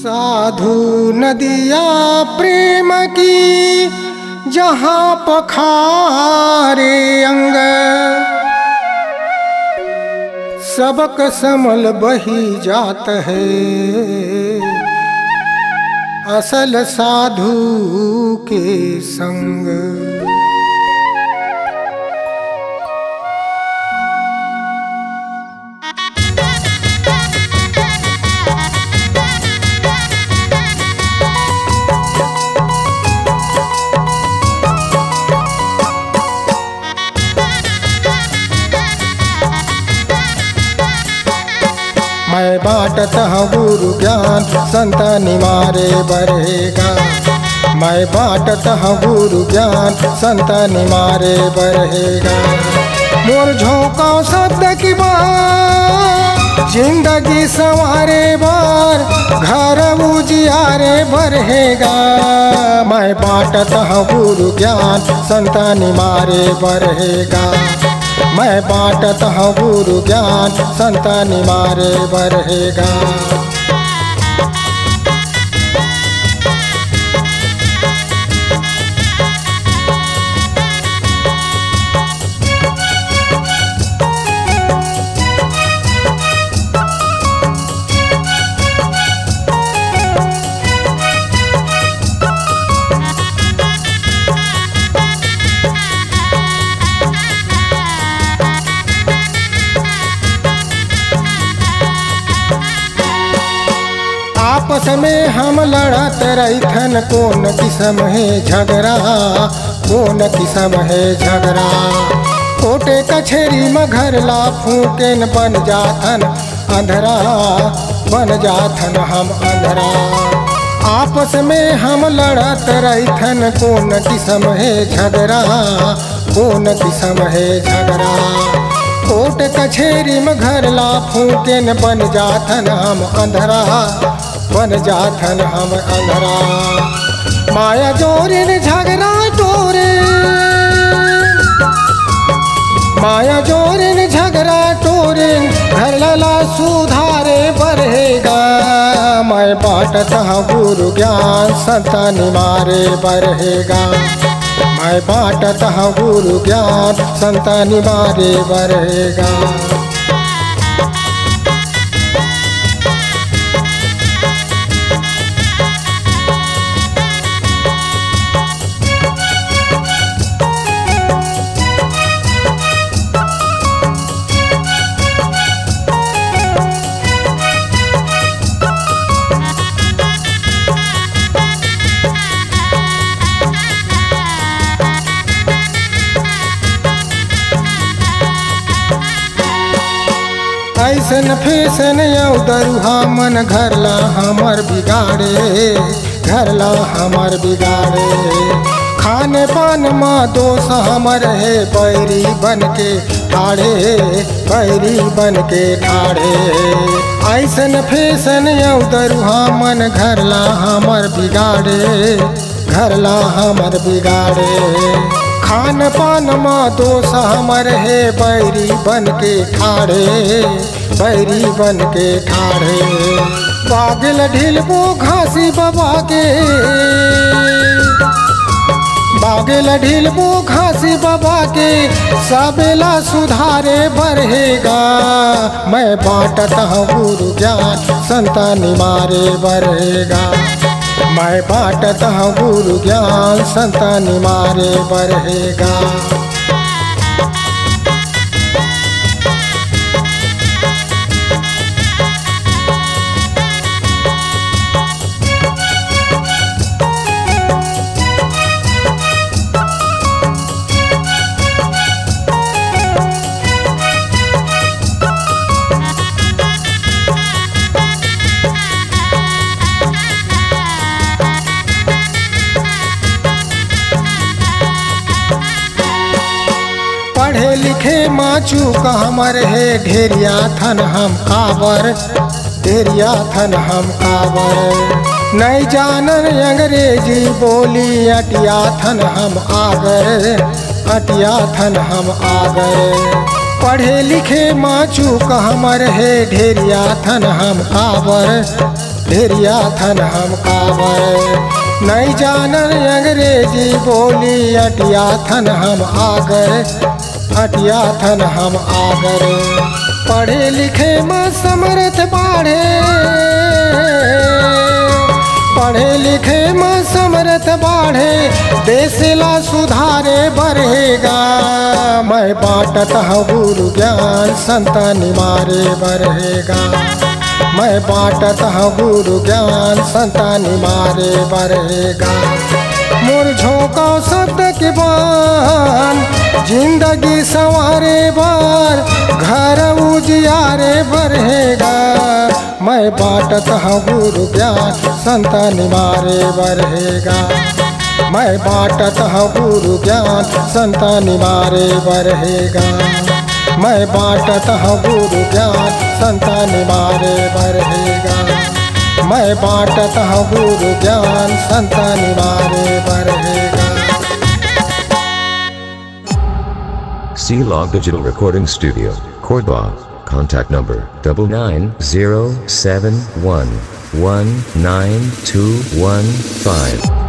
साधु नदिया प्रेम की जहाँ पखारे अंग, सबक समल बही जात है असल साधु के संग। मैं बाटत हूँ गुरु ज्ञान संतनि मारे बढ़ेगा। मैं बाटत हूँ गुरु ज्ञान संतनि मारे बढ़ेगा। मोर झोंका शब्द की बात जिंदगी संवारे बार घर उजियारे बढ़ेगा। मैं बाटत हूँ गुरु ज्ञान संतनि मारे बढ़ेगा। मैं बाटत हूँ गुरु ज्ञान संतनि मारे बढ़ेगा। आपस में हम लड़त रहीथन कौन किस्म है झगड़ा, कौन किस्म है झगड़ा। कोटे कछेरी में घर ला फूकेन बन जाथन अंधरा, बन जाथन हम अंधरा। आपस में हम लड़त रहीथन कौन किस्म है झगड़ा, कौन किस्म है झगड़ा। कोट कछेरी में घर ला फूकेन बन जाथन हम अंधरा, बन जाथन हम अंधरा। माया जोरिन झगड़ा टोरे, माया जोरिन झगड़ा टोरे घर लला सुधारे बढ़ेगा। मैं बाटत हूँ गुरु ज्ञान संतनि मारे बढ़ेगा। मैं बाटत हूँ गुरु ज्ञान संतनि मारे बढ़ेगा। ऐसन फैसन यौ दरुहा मन घर ला हमर बिगाड़े, घर ला हमर बिगाड़े। खाने पान में दोष हमर है बैरी बन के ठाड़े, बैरी बन के ठाड़े। ऐसन फैसन यौ दरुहा मन घर ला हमर बिगाड़े, घर ला हमर बिगाड़े। खान पान में दोष हमर है बैरी बन के ठाड़े, बैरी बन के ठाड़े। बागल ढिलबो घासी बाबा के, बागल ढिलबो घासी बाबा के सबेला सुधारे बढ़ेगा। मैं बाटत हूँ गुरु ज्ञान संतनि मारे बढ़ेगा। मैं बाटत हूँ गुरु ज्ञान संतनि मारे बढ़ेगा। पढ़े लिखे माचू का हमर है ढेरिया थन हम काबर, ढेरिया थन हम काबर। नहीं जानन अंग्रेजी बोली अटिया थन हम आगर, अटिया थन हम आगर। पढ़े लिखे माचू का हमर है ढेरिया थन हम काबर, भेरिया थन हम कावर। नहीं जानन अंग्रेजी बोली अटिया थन हम आगर, अटिया थन हम आगर। पढ़े लिखे में समर्थ बाढ़े, पढ़े लिखे में समर्थ बाढ़े, देश ला सुधारे बढ़ेगा। मैं बाटत हूँ गुरु ज्ञान संतानी मारे बढ़ेगा। मैं बाटत हूँ गुरु ज्ञान संतानी मारे बढ़ेगा। मोर झोंका शब्द के बान जिंदगी संवारे बार, घर उजियारे बढ़ेगा। मैं बाटत हूँ गुरु ज्ञान संतानी मारे बढ़ेगा। मैं बाटत हूँ गुरु ज्ञान संतानी मारे बढ़ेगा। मैं बाटत हूँ गुरु ज्ञान संतानी मारे बढ़ेगा। मैं बाटत हूँ गुरु ज्ञान संतानी मारे बढ़ेगा। C-Log Digital Recording Studio, Cordoba. Contact number 99071192215.